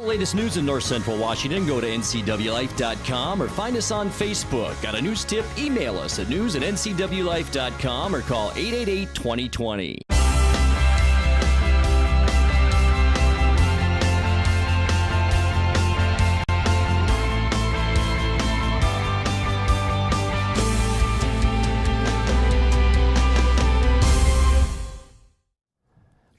the latest news in North Central Washington, go to ncwlife.com or find us on Facebook. Got a news tip? Email us at news@ncwlife.com or call 888-2020.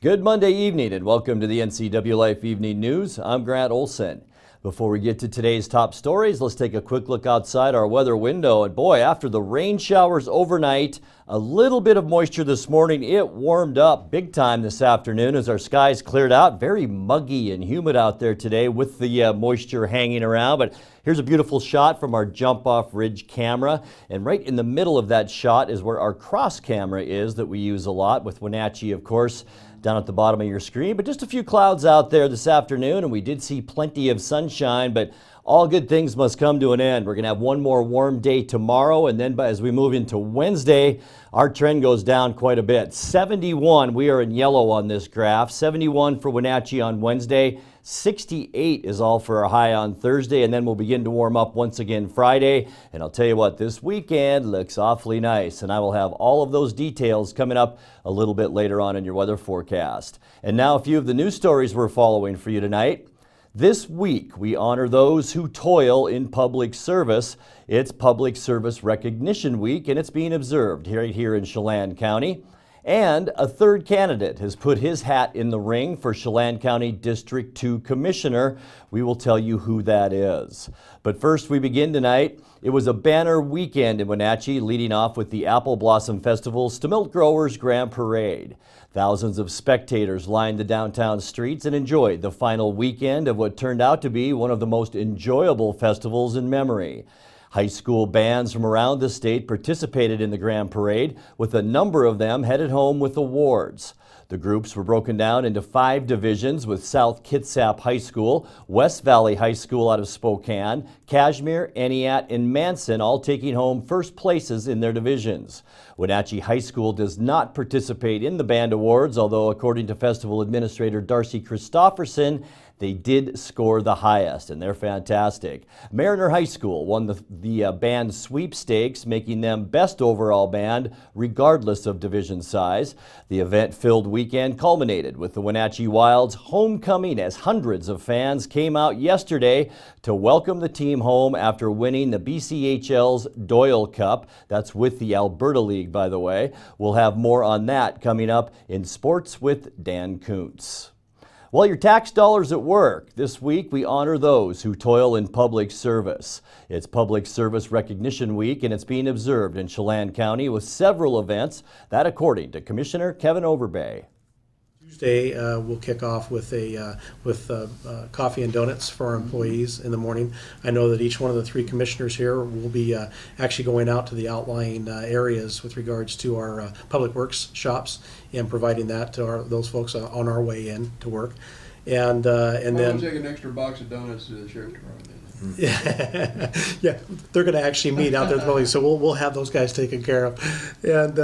Good Monday evening and welcome to the NCW Life Evening News. I'm Grant Olson. Before we get to today's top stories, let's take a quick look outside our weather window. And boy, after the rain showers overnight, a little bit of moisture this morning, it warmed up big time this afternoon as our skies cleared out. Very muggy and humid out there today with the moisture hanging around. But here's a beautiful shot from our jump-off ridge camera. And right in the middle of that shot is where our cross camera is that we use a lot with Wenatchee, of course, down at the bottom of your screen. But just a few clouds out there this afternoon, and we did see plenty of sunshine, but all good things must come to an end. We're going to have one more warm day tomorrow, and then as we move into Wednesday, our trend goes down quite a bit. 71, we are in yellow on this graph. 71 for Wenatchee on Wednesday. 68 is all for our high on Thursday, and then we'll begin to warm up once again Friday. And I'll tell you what, this weekend looks awfully nice, and I will have all of those details coming up a little bit later on in your weather forecast. And now a few of the news stories we're following for you tonight. This week, we honor those who toil in public service. It's Public Service Recognition Week, and it's being observed here in Chelan County. And a third candidate has put his hat in the ring for Chelan County District 2 Commissioner. We will tell you who that is. But first, we begin tonight. It was a banner weekend in Wenatchee, leading off with the Apple Blossom Festival's To Milk Growers Grand Parade. Thousands of spectators lined the downtown streets and enjoyed the final weekend of what turned out to be one of the most enjoyable festivals in memory. High school bands from around the state participated in the Grand Parade, with a number of them headed home with awards. The groups were broken down into 5 divisions, with South Kitsap High School, West Valley High School out of Spokane, Cashmere, Entiat, and Manson all taking home first places in their divisions. Wenatchee High School does not participate in the band awards, although according to Festival Administrator Darcy Christofferson, they did score the highest, and they're fantastic. Mariner High School won the band sweepstakes, making them best overall band, regardless of division size. The event-filled weekend culminated with the Wenatchee Wild's homecoming, as hundreds of fans came out yesterday to welcome the team home after winning the BCHL's Doyle Cup. That's with the Alberta League, by the way. We'll have more on that coming up in Sports with Dan Kuntz. Well, your tax dollars at work. This week, we honor those who toil in public service. It's Public Service Recognition Week, and it's being observed in Chelan County with several events, that according to Commissioner Kevin Overbay. Tuesday, we'll kick off with coffee and donuts for our employees in the morning. I know that each one of the 3 commissioners here will be actually going out to the outlying areas with regards to our public works shops and providing that to those folks on our way in to work. And then take an extra box of donuts to the sheriff's department. Yeah, yeah, they're going to actually meet out there probably, so we'll have those guys taken care of. And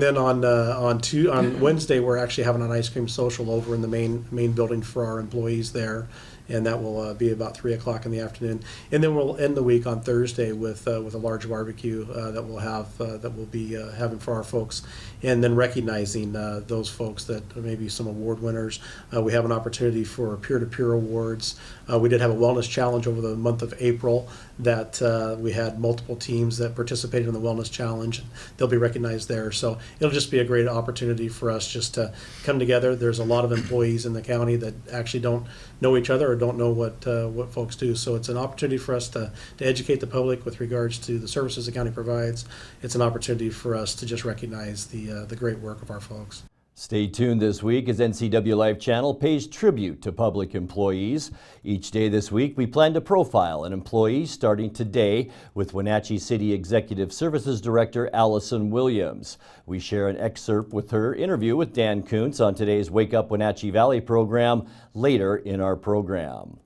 then on Wednesday we're actually having an ice cream social over in the main building for our employees there, and that will be about 3 o'clock in the afternoon. And then we'll end the week on Thursday with a large barbecue that we'll be having for our folks, and then recognizing those folks that are maybe some award winners. We have an opportunity for peer-to-peer awards. We did have a wellness challenge over the month of April that we had multiple teams that participated in the wellness challenge. They'll be recognized there. So it'll just be a great opportunity for us just to come together. There's a lot of employees in the county that actually don't know each other or don't know what folks do. So it's an opportunity for us to educate the public with regards to the services the county provides. It's an opportunity for us to just recognize the great work of our folks. Stay tuned this week as NCW Life Channel pays tribute to public employees. Each day this week, we plan to profile an employee starting today with Wenatchee City Executive Services Director Allison Williams. We share an excerpt with her interview with Dan Kuntz on today's Wake Up Wenatchee Valley program later in our program.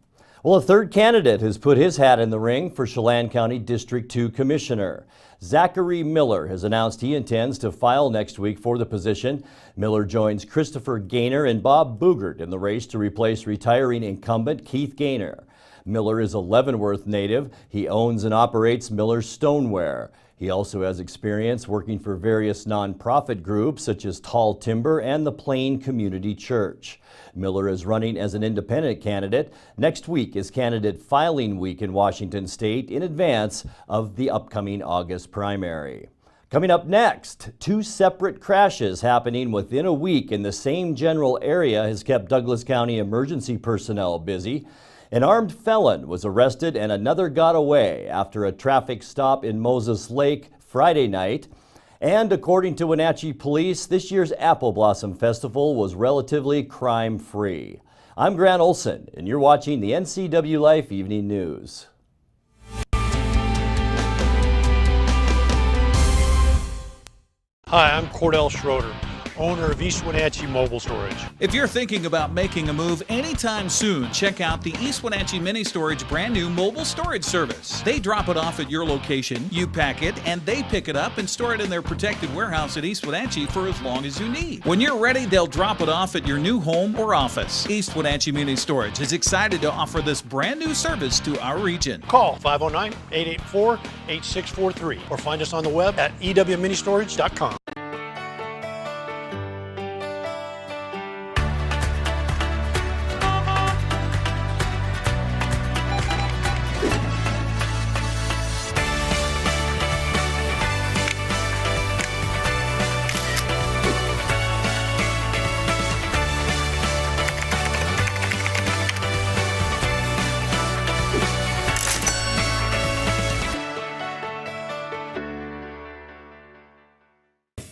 Well, a third candidate has put his hat in the ring for Chelan County District 2 Commissioner. Zachary Miller has announced he intends to file next week for the position. Miller joins Christopher Gaynor and Bob Boogert in the race to replace retiring incumbent Keith Gaynor. Miller is a Leavenworth native. He owns and operates Miller's Stoneware. He also has experience working for various nonprofit groups such as Tall Timber and the Plain Community Church. Miller is running as an independent candidate. Next week is candidate filing week in Washington State in advance of the upcoming August primary. Coming up next, 2 separate crashes happening within a week in the same general area has kept Douglas County emergency personnel busy. An armed felon was arrested and another got away after a traffic stop in Moses Lake Friday night. And according to Wenatchee Police, this year's Apple Blossom Festival was relatively crime-free. I'm Grant Olson, and you're watching the NCW Life Evening News. Hi, I'm Cordell Schroeder, owner of East Wenatchee Mobile Storage. If you're thinking about making a move anytime soon, check out the East Wenatchee Mini Storage brand new mobile storage service. They drop it off at your location, you pack it, and they pick it up and store it in their protected warehouse at East Wenatchee for as long as you need. When you're ready, they'll drop it off at your new home or office. East Wenatchee Mini Storage is excited to offer this brand new service to our region. Call 509-884-8643 or find us on the web at ewministorage.com.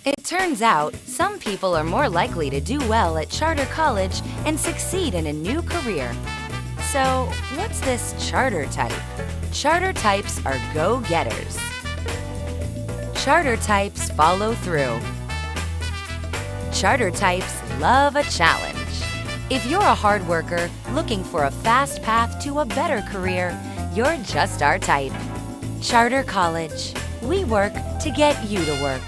It turns out, some people are more likely to do well at charter college and succeed in a new career. So, what's this charter type? Charter types are go-getters. Charter types follow through. Charter types love a challenge. If you're a hard worker looking for a fast path to a better career, you're just our type. Charter College. We work to get you to work.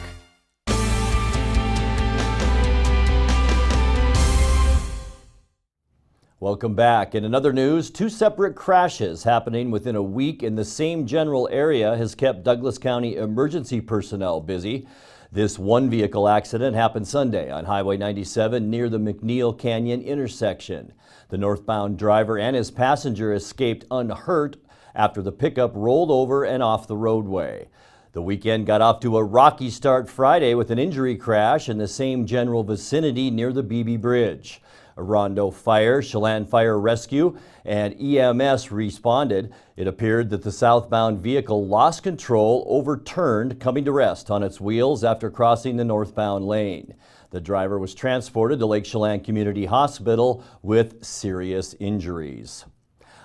Welcome back. In another news, 2 separate crashes happening within a week in the same general area has kept Douglas County emergency personnel busy. This one vehicle accident happened Sunday on Highway 97 near the McNeil Canyon intersection. The northbound driver and his passenger escaped unhurt after the pickup rolled over and off the roadway. The weekend got off to a rocky start Friday with an injury crash in the same general vicinity near the Beebe Bridge. Rondo Fire, Chelan Fire Rescue, and EMS responded. It appeared that the southbound vehicle lost control, overturned, coming to rest on its wheels after crossing the northbound lane. The driver was transported to Lake Chelan Community Hospital with serious injuries.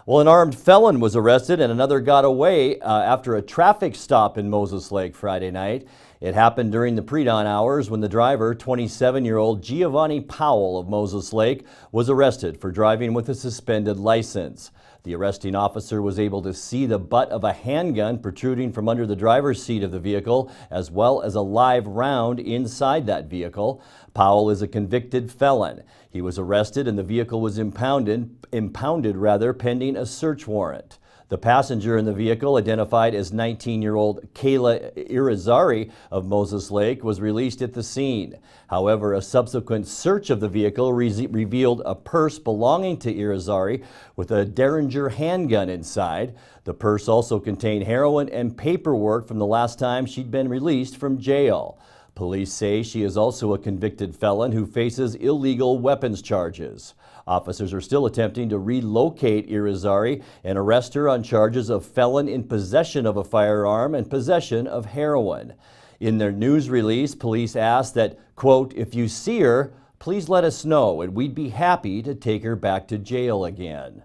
Well, an armed felon was arrested and another got away after a traffic stop in Moses Lake Friday night. It happened during the pre-dawn hours when the driver, 27-year-old Giovanni Powell of Moses Lake, was arrested for driving with a suspended license. The arresting officer was able to see the butt of a handgun protruding from under the driver's seat of the vehicle, as well as a live round inside that vehicle. Powell is a convicted felon. He was arrested and the vehicle was impounded pending a search warrant. The passenger in the vehicle, identified as 19-year-old Kayla Irizarry of Moses Lake, was released at the scene. However, a subsequent search of the vehicle revealed a purse belonging to Irizarry with a Derringer handgun inside. The purse also contained heroin and paperwork from the last time she'd been released from jail. Police say she is also a convicted felon who faces illegal weapons charges. Officers are still attempting to relocate Irizarry and arrest her on charges of felon in possession of a firearm and possession of heroin. In their news release, police asked that, quote, "If you see her, please let us know and we'd be happy to take her back to jail again."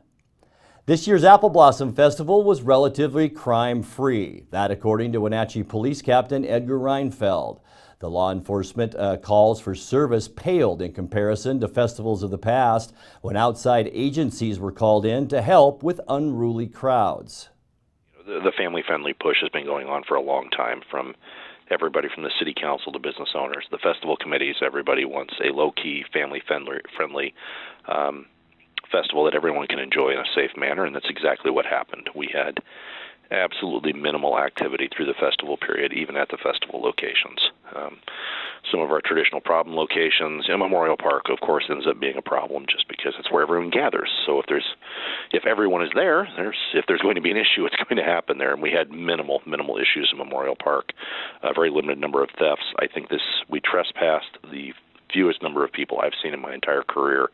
This year's Apple Blossom Festival was relatively crime-free. That according to Wenatchee Police Captain Edgar Reinfeld. The law enforcement calls for service paled in comparison to festivals of the past when outside agencies were called in to help with unruly crowds. The family-friendly push has been going on for a long time, from everybody from the city council to business owners, the festival committees. Everybody wants a low-key, family-friendly festival that everyone can enjoy in a safe manner, and that's exactly what happened. We had absolutely minimal activity through the festival period, even at the festival locations. Some of our traditional problem locations, Memorial Park, of course, ends up being a problem just because it's where everyone gathers. So if everyone is there, if there's going to be an issue, it's going to happen there. And we had minimal issues in Memorial Park, a very limited number of thefts. I think we trespassed the fewest number of people I've seen in my entire career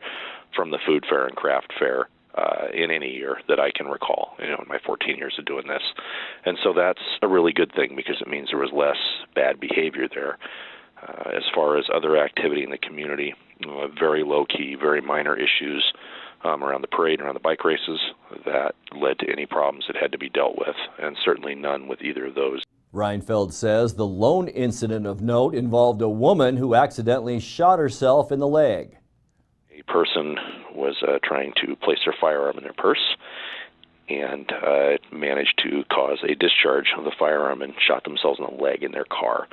from the food fair and craft fair in any year that I can recall, in my 14 years of doing this. And so that's a really good thing because it means there was less bad behavior there. As far as other activity in the community, very low-key, very minor issues around the parade, around the bike races that led to any problems that had to be dealt with, and certainly none with either of those. Reinfeld says the lone incident of note involved a woman who accidentally shot herself in the leg. A person was trying to place their firearm in their purse and managed to cause a discharge of the firearm and shot themselves in the leg in their car.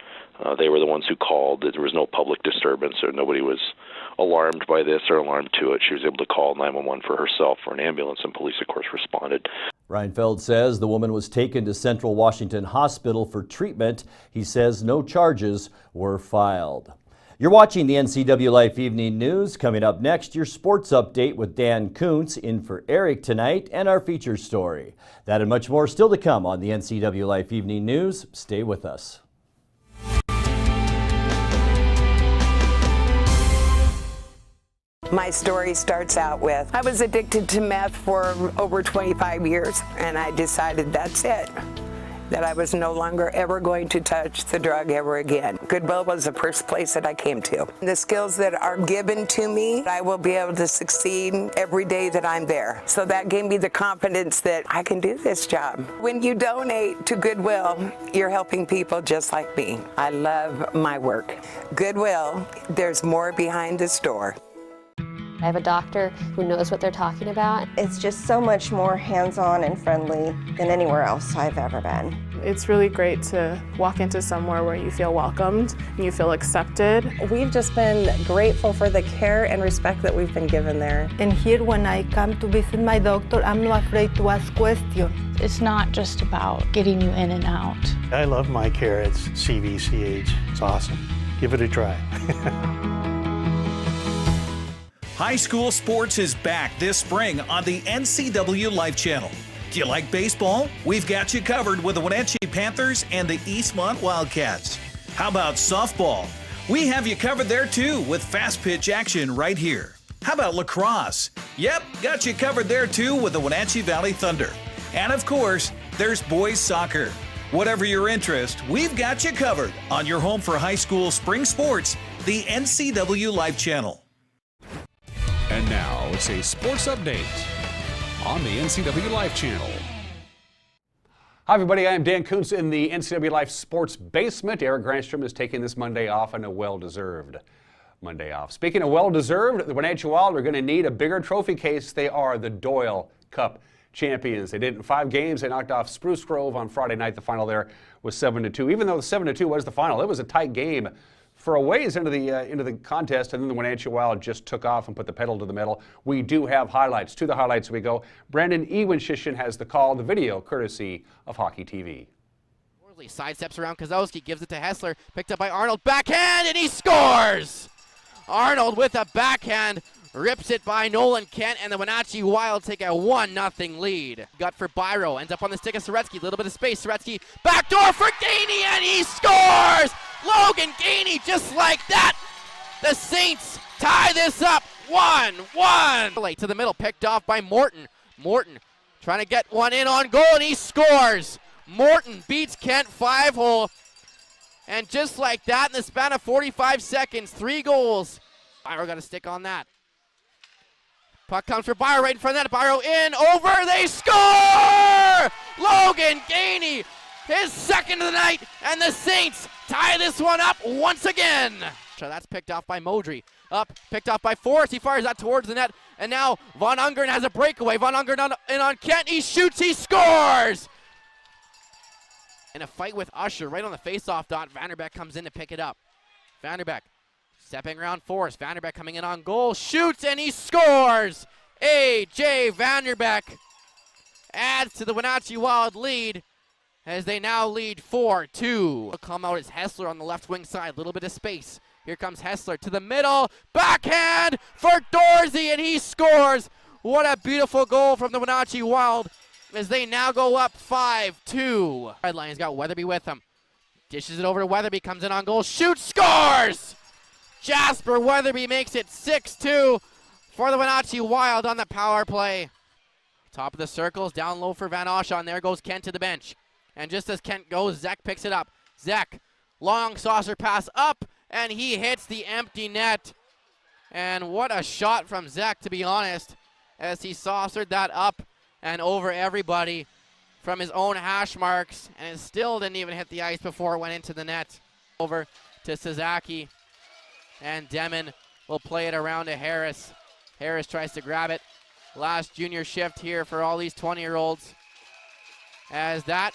They were the ones who called. There was no public disturbance, or nobody was alarmed by this or alarmed to it. She was able to call 911 for herself, for an ambulance, and police, of course, responded. Reinfeld says the woman was taken to Central Washington Hospital for treatment. He says no charges were filed. You're watching the NCW Life Evening News. Coming up next, your sports update with Dan Kuntz in for Eric tonight, and our feature story. That and much more still to come on the NCW Life Evening News. Stay with us. My story starts out with, I was addicted to meth for over 25 years, and I decided that's it, that I was no longer ever going to touch the drug ever again. Goodwill was the first place that I came to. The skills that are given to me, I will be able to succeed every day that I'm there. So that gave me the confidence that I can do this job. When you donate to Goodwill, you're helping people just like me. I love my work. Goodwill, there's more behind the store. I have a doctor who knows what they're talking about. It's just so much more hands-on and friendly than anywhere else I've ever been. It's really great to walk into somewhere where you feel welcomed and you feel accepted. We've just been grateful for the care and respect that we've been given there. And here when I come to visit my doctor, I'm not afraid to ask questions. It's not just about getting you in and out. I love my care at CVCH. It's awesome. Give it a try. High school sports is back this spring on the NCW Life Channel. Do you like baseball? We've got you covered with the Wenatchee Panthers and the Eastmont Wildcats. How about softball? We have you covered there too with fast pitch action right here. How about lacrosse? Yep, got you covered there too with the Wenatchee Valley Thunder. And of course, there's boys soccer. Whatever your interest, we've got you covered on your home for high school spring sports, the NCW Life Channel. And now it's a sports update on the NCW Life Channel. Hi everybody, I am Dan Kuntz in the NCW Life Sports Basement. Eric Granstrom is taking this Monday off, and a well-deserved Monday off. Speaking of well-deserved, the Wenatchee Wild are going to need a bigger trophy case. They are the Doyle Cup champions. They did it in 5 games. They knocked off Spruce Grove on Friday night. The final there was 7-2. Even though the 7-2 was the final, it was a tight game for a ways into the contest, and then the Wenatchee Wild just took off and put the pedal to the metal. We do have highlights. To the highlights we go. Brandon Ewinshishin has the call, the video, courtesy of Hockey TV. Worley sidesteps around Kozowski, gives it to Hessler, picked up by Arnold, backhand, and he scores! Arnold with a backhand, rips it by Nolan Kent, and the Wenatchee Wild take a 1-0 lead. Got for Byro, ends up on the stick of Soretsky, a little bit of space, Soretsky, backdoor for Gainey, and he scores! Logan Gainey, just like that. The Saints tie this up 1-1. Late to the middle, picked off by Morton. Morton trying to get one in on goal, and he scores. Morton beats Kent 5-hole. And just like that, in the span of 45 seconds, 3 goals. Byro got a stick on that. Puck comes for Byro right in front of that. Byro in, over, they score! Logan Gainey his second of the night, and the Saints tie this one up once again. So that's picked off by Modry. Up, picked off by Forrest. He fires that towards the net, and now Von Ungern has a breakaway. Von Ungern in on Kent. He shoots, he scores! In a fight with Usher, right on the face-off dot, Vanderbeck comes in to pick it up. Vanderbeck stepping around Forrest. Vanderbeck coming in on goal, shoots, and he scores! A.J. Vanderbeck adds to the Wenatchee Wild lead as they now lead 4-2. Come out is Hessler on the left wing side, a little bit of space. Here comes Hessler to the middle, backhand for Dorsey, and he scores. What a beautiful goal from the Wenatchee Wild as they now go up 5-2. Red Lions got Weatherby with him. Dishes it over to Weatherby, comes in on goal, shoots, scores! Jasper Weatherby makes it 6-2 for the Wenatchee Wild on the power play. Top of the circles, down low for Van Oshon. There goes Kent to the bench. And just as Kent goes, Zek picks it up. Zek, long saucer pass up, and he hits the empty net. And what a shot from Zek, to be honest, as he saucered that up and over everybody from his own hash marks, and it still didn't even hit the ice before it went into the net. Over to Sasaki, and Demon will play it around to Harris. Harris tries to grab it. Last junior shift here for all these 20-year-olds. As that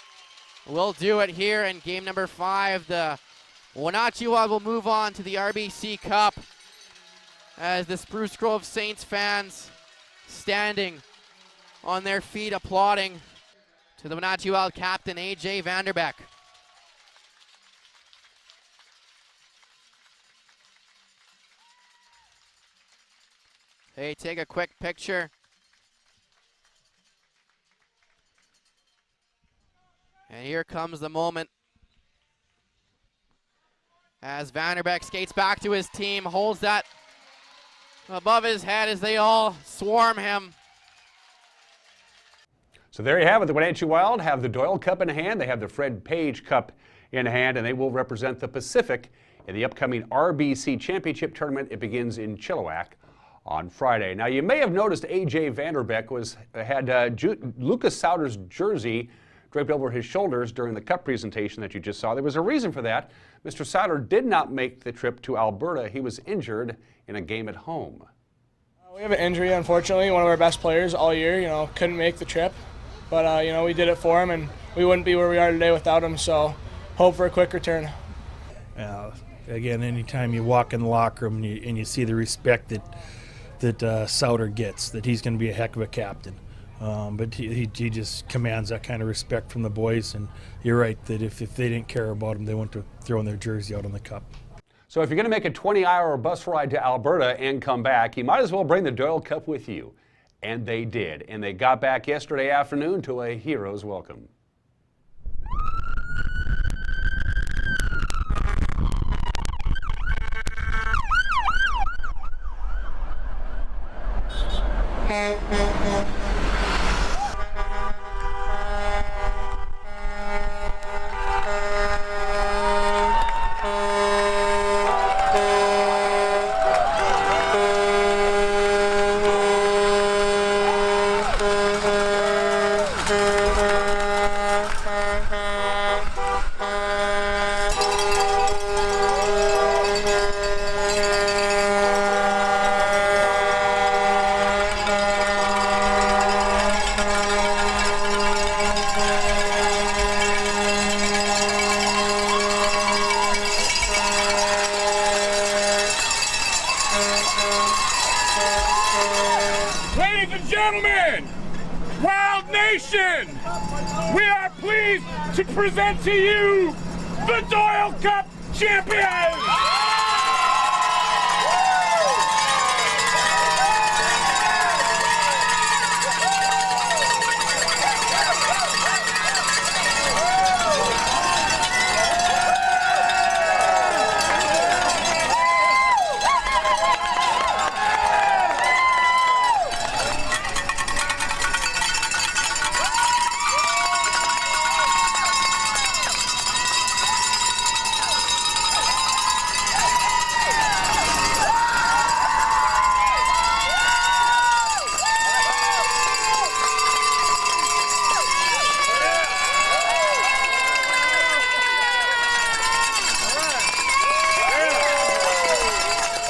will do it here in game number 5. The Wenatchee Wild will move on to the RBC Cup as the Spruce Grove Saints fans standing on their feet applauding to the Wenatchee Wild captain A.J. Vanderbeck. They take a quick picture. And here comes the moment as Vanderbeck skates back to his team, holds that above his head as they all swarm him. So there you have it. The Wenatchee Wild have the Doyle Cup in hand. They have the Fred Page Cup in hand, and they will represent the Pacific in the upcoming RBC Championship Tournament. It begins in Chilliwack on Friday. Now, you may have noticed A.J. Vanderbeck had Lucas Sauter's jersey draped over his shoulders during the cup presentation that you just saw. There was a reason for that. Mr. Sauter did not make the trip to Alberta. He was injured in a game at home. We have an injury, unfortunately. One of our best players all year, couldn't make the trip. But, we did it for him, and we wouldn't be where we are today without him, so hope for a quick return. Again, anytime you walk in the locker room and you see the respect that Sauter gets, that he's going to be a heck of a captain. But he just commands that kind of respect from the boys, and you're right that if they didn't care about him, they wouldn't have thrown their jersey out on the cup. So if you're going to make a 20-hour bus ride to Alberta and come back, you might as well bring the Doyle Cup with you. And they did, and they got back yesterday afternoon to a hero's welcome. Ladies and gentlemen, Wild Nation, we are pleased to present to you the Doyle Cup champions!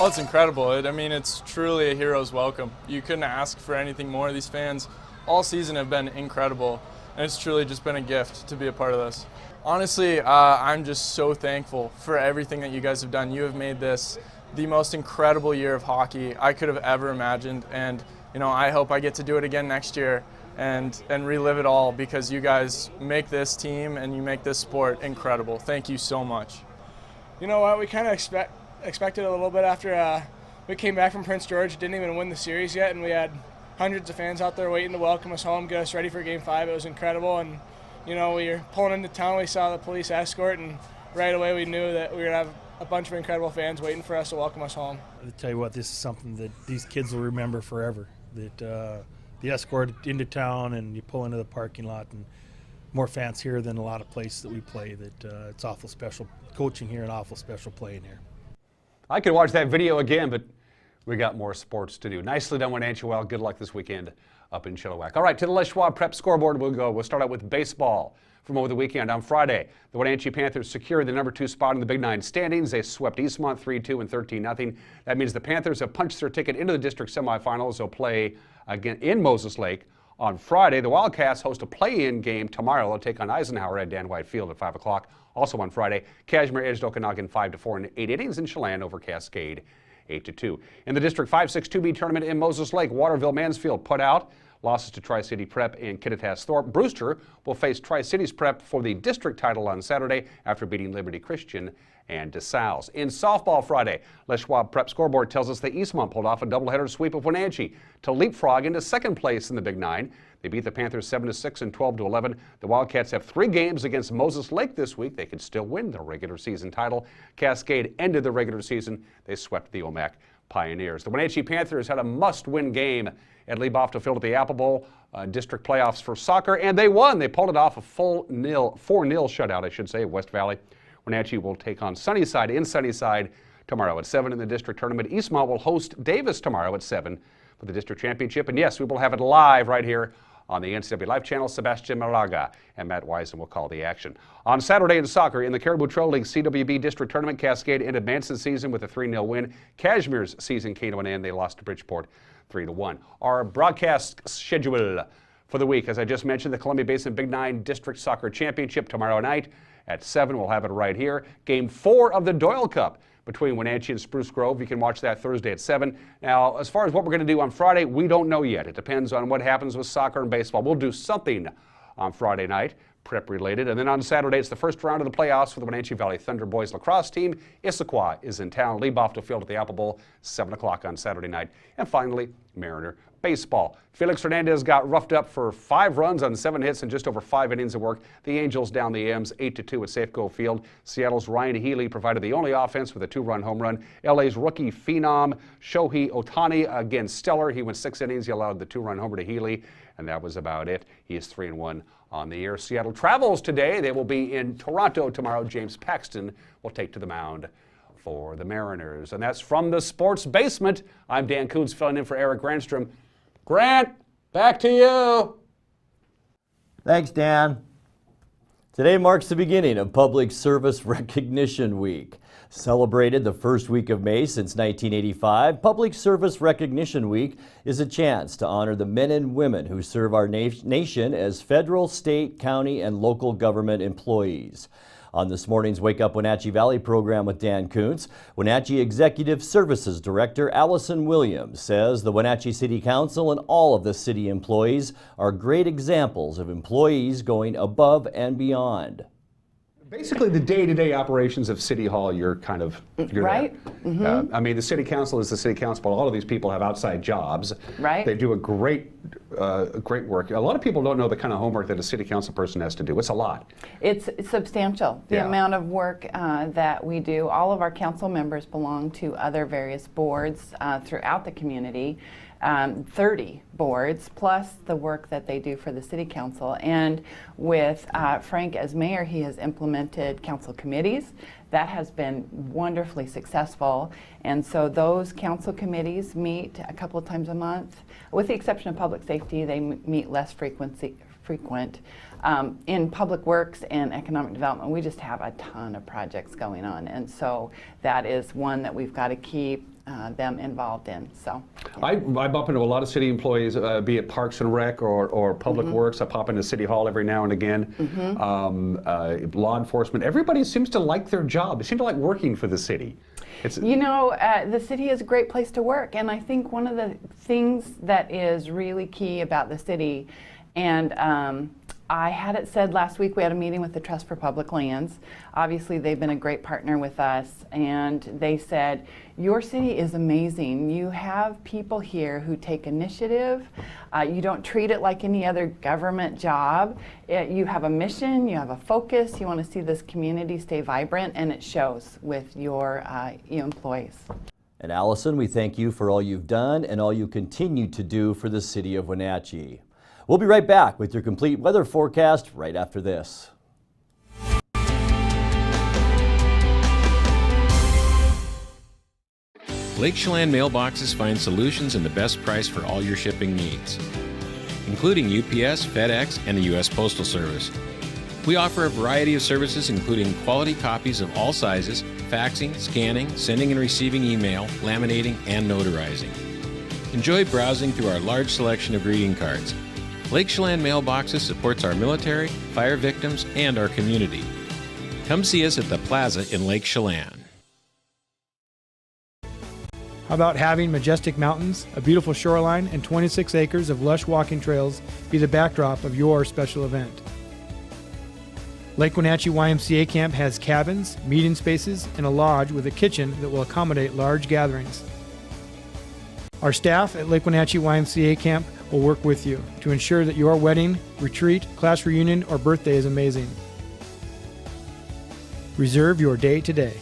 Oh, it's incredible. I mean, it's truly a hero's welcome. You couldn't ask for anything more. These fans all season have been incredible, and it's truly just been a gift to be a part of this. Honestly, I'm just so thankful for everything that you guys have done. You have made this the most incredible year of hockey I could have ever imagined, and I hope I get to do it again next year and relive it all, because you guys make this team and you make this sport incredible. Thank you so much. You know what, we kind of expected a little bit after we came back from Prince George, didn't even win the series yet, and we had hundreds of fans out there waiting to welcome us home, get us ready for Game 5. It was incredible, and we were pulling into town, we saw the police escort, and right away we knew that we were going to have a bunch of incredible fans waiting for us to welcome us home. I'll tell you what, this is something that these kids will remember forever, that the escort into town and you pull into the parking lot, and more fans here than a lot of places that we play, that it's awful special coaching here and awful special playing here. I could watch that video again, but we got more sports to do. Nicely done, Wenatchee Wild. Good luck this weekend up in Chilliwack. All right, to the Les Schwab Prep scoreboard we'll go. We'll start out with baseball. From over the weekend on Friday, the Wenatchee Panthers secured the #2 spot in the Big Nine standings. They swept Eastmont 3-2 and 13-0. That means the Panthers have punched their ticket into the district semifinals. They'll play again in Moses Lake on Friday. The Wildcats host a play-in game tomorrow. They'll take on Eisenhower at Dan White Field at 5 o'clock. Also on Friday, Kashmir edged Okanagan 5-4 in 8 innings, and Chelan over Cascade 8-2. In the District 5-6 2B tournament in Moses Lake, Waterville-Mansfield put out. Losses to Tri-City Prep and Kittitas-Thorpe. Brewster will face Tri-Cities Prep for the district title on Saturday after beating Liberty Christian and DeSales. In softball Friday, Les Schwab Prep scoreboard tells us that Eastmont pulled off a doubleheader sweep of Wenatchee to leapfrog into second place in the Big Nine. They beat the Panthers 7-6 and 12-11. The Wildcats have 3 games against Moses Lake this week. They could still win the regular season title. Cascade ended the regular season. They swept the OMAC Pioneers. The Wenatchee Panthers had a must-win game at Liebhoff Field at the Apple Bowl, district playoffs for soccer, and they won. They pulled it off a 4-0 shutout, I should say, at West Valley. Wenatchee will take on Sunnyside in Sunnyside tomorrow at 7 in the district tournament. Eastmont will host Davis tomorrow at 7 for the district championship. And yes, we will have it live right here on the NCW Life channel. Sebastian Malaga and Matt Wisen will call the action. On Saturday in soccer, in the Caribou Trail League CWB District Tournament, Cascade ended Manson's season with a 3-0 win. Cashmere's season came to an end. They lost to Bridgeport 3-1. Our broadcast schedule for the week, as I just mentioned, the Columbia Basin Big Nine District Soccer Championship tomorrow night at 7. We'll have it right here. Game 4 of the Doyle Cup between Wenatchee and Spruce Grove. You can watch that Thursday at 7. Now, as far as what we're going to do on Friday, we don't know yet. It depends on what happens with soccer and baseball. We'll do something on Friday night, prep related. And then on Saturday, it's the first round of the playoffs for the Wenatchee Valley Thunder boys lacrosse team. Issaquah is in town. Liebhoff Field at the Apple Bowl, 7 o'clock on Saturday night. And finally, Mariner baseball. Felix Hernandez got roughed up for 5 runs on 7 hits and just over 5 innings of work. The Angels down the M's 8-2 at Safeco Field. Seattle's Ryan Healy provided the only offense with a 2-run home run. LA's rookie phenom Shohei Ohtani, again stellar. He went 6 innings. He allowed the 2-run homer to Healy, and that was about it. He is 3-1 on the year. Seattle travels today. They will be in Toronto tomorrow. James Paxton will take to the mound for the Mariners. And that's from the Sports Basement. I'm Dan Coons filling in for Eric Granstrom. Grant, back to you. Thanks, Dan. Today marks the beginning of Public Service Recognition Week. Celebrated the first week of May since 1985, Public Service Recognition Week is a chance to honor the men and women who serve our nation as federal, state, county, and local government employees. On this morning's Wake Up Wenatchee Valley program with Dan Kuntz, Wenatchee Executive Services Director Allison Williams says the Wenatchee City Council and all of the city employees are great examples of employees going above and beyond. Basically, the day-to-day operations of City Hall, you're right. Mm-hmm. I mean, the City Council is the City Council, but all of these people have outside jobs. Right. They do a great work. A lot of people don't know the kind of homework that a City Council person has to do. It's a lot. It's substantial, the amount of work that we do. All of our council members belong to other various boards throughout the community. 30 boards, plus the work that they do for the City Council. And with Frank as mayor, he has implemented council committees. That has been wonderfully successful. And so those council committees meet a couple of times a month. With the exception of public safety, they meet less frequent. In public works and economic development, we just have a ton of projects going on. And so that is one that we've got to keep them involved in. So, yeah. I bump into a lot of city employees, be it Parks and Rec or Public Works. I pop into City Hall every now and again. Law enforcement. Everybody seems to like their job. They seem to like working for the city. You know, the city is a great place to work, and I think one of the things that is really key about the city, and I had it said last week, we had a meeting with the Trust for Public Lands. Obviously, they've been a great partner with us, and they said, your city is amazing. You have people here who take initiative. You don't treat it like any other government job. You have a mission, you have a focus, you want to see this community stay vibrant, and it shows with your employees. And Allison, we thank you for all you've done and all you continue to do for the city of Wenatchee. We'll be right back with your complete weather forecast right after this. Lake Chelan mailboxes find solutions and the best price for all your shipping needs, including UPS, FedEx, and the U.S. Postal Service. We offer a variety of services including quality copies of all sizes, faxing, scanning, sending and receiving email, laminating, and notarizing. Enjoy browsing through our large selection of greeting cards. Lake Chelan Mailboxes supports our military, fire victims, and our community. Come see us at the Plaza in Lake Chelan. How about having majestic mountains, a beautiful shoreline, and 26 acres of lush walking trails be the backdrop of your special event? Lake Wenatchee YMCA Camp has cabins, meeting spaces, and a lodge with a kitchen that will accommodate large gatherings. Our staff at Lake Wenatchee YMCA Camp will work with you to ensure that your wedding, retreat, class reunion, or birthday is amazing. Reserve your day today.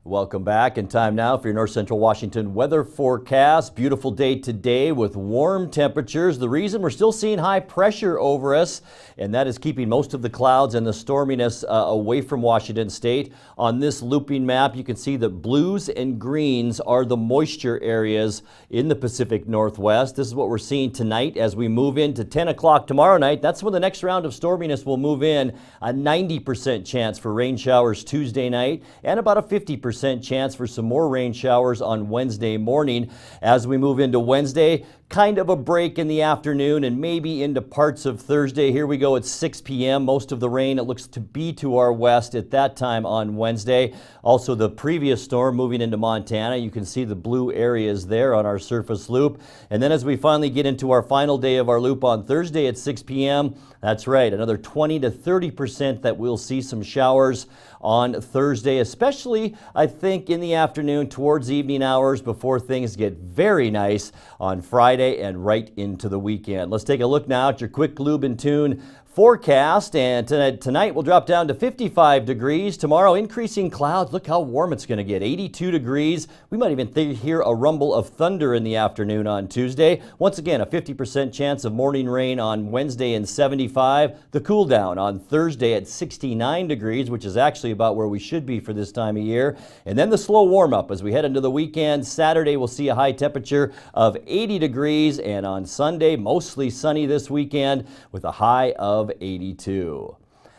Welcome back, and time now for your North Central Washington weather forecast. Beautiful day today with warm temperatures. The reason we're still seeing high pressure over us, and that is keeping most of the clouds and the storminess away from Washington State. On this looping map, you can see that blues and greens are the moisture areas in the Pacific Northwest. This is what we're seeing tonight as we move into 10 o'clock tomorrow night. That's when the next round of storminess will move in. A 90% chance for rain showers Tuesday night and about a 50% chance for some more rain showers on Wednesday morning. As we move into Wednesday, kind of a break in the afternoon and maybe into parts of Thursday. Here we go at 6 p.m. Most of the rain, it looks to be to our west at that time on Wednesday. Also, the previous storm moving into Montana. You can see the blue areas there on our surface loop. And then as we finally get into our final day of our loop on Thursday at 6 p.m., that's right, another 20 to 30% that we'll see some showers on Thursday, especially, I think, in the afternoon towards evening hours before things get very nice on Friday and right into the weekend. Let's take a look now at your quick lube and tune forecast, and tonight we'll drop down to 55 degrees. Tomorrow, increasing clouds. Look how warm it's going to get, 82 degrees. We might even hear a rumble of thunder in the afternoon on Tuesday. Once again, a 50% chance of morning rain on Wednesday and 75. The cool down on Thursday at 69 degrees, which is actually about where we should be for this time of year. And then the slow warm up as we head into the weekend. Saturday, we'll see a high temperature of 80 degrees, and on Sunday, mostly sunny this weekend with a high of 82.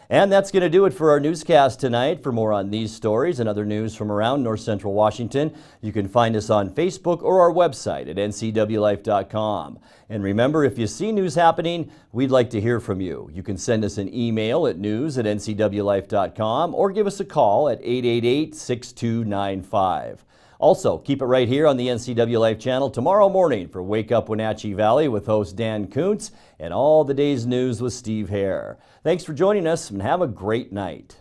And that's going to do it for our newscast tonight. For more on these stories and other news from around North Central Washington, you can find us on Facebook or our website at ncwlife.com. And remember, if you see news happening, we'd like to hear from you. You can send us an email at news@ncwlife.com or give us a call at 888-6295. Also, keep it right here on the NCW Life channel tomorrow morning for Wake Up Wenatchee Valley with host Dan Kuntz and all the day's news with Steve Hare. Thanks for joining us and have a great night.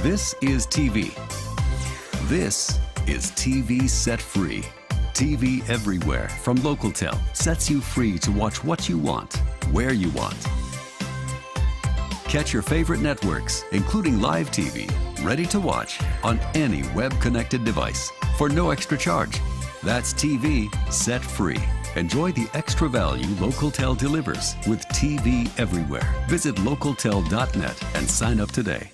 This is TV. This is TV Set Free. TV everywhere from Localtel sets you free to watch what you want, where you want. Catch your favorite networks, including live TV, ready to watch on any web-connected device for no extra charge. That's TV Set Free. Enjoy the extra value LocalTel delivers with TV everywhere. Visit localtel.net and sign up today.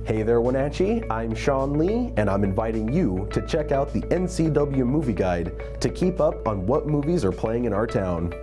Hey there, Wenatchee. I'm Sean Lee, and I'm inviting you to check out the NCW Movie Guide to keep up on what movies are playing in our town.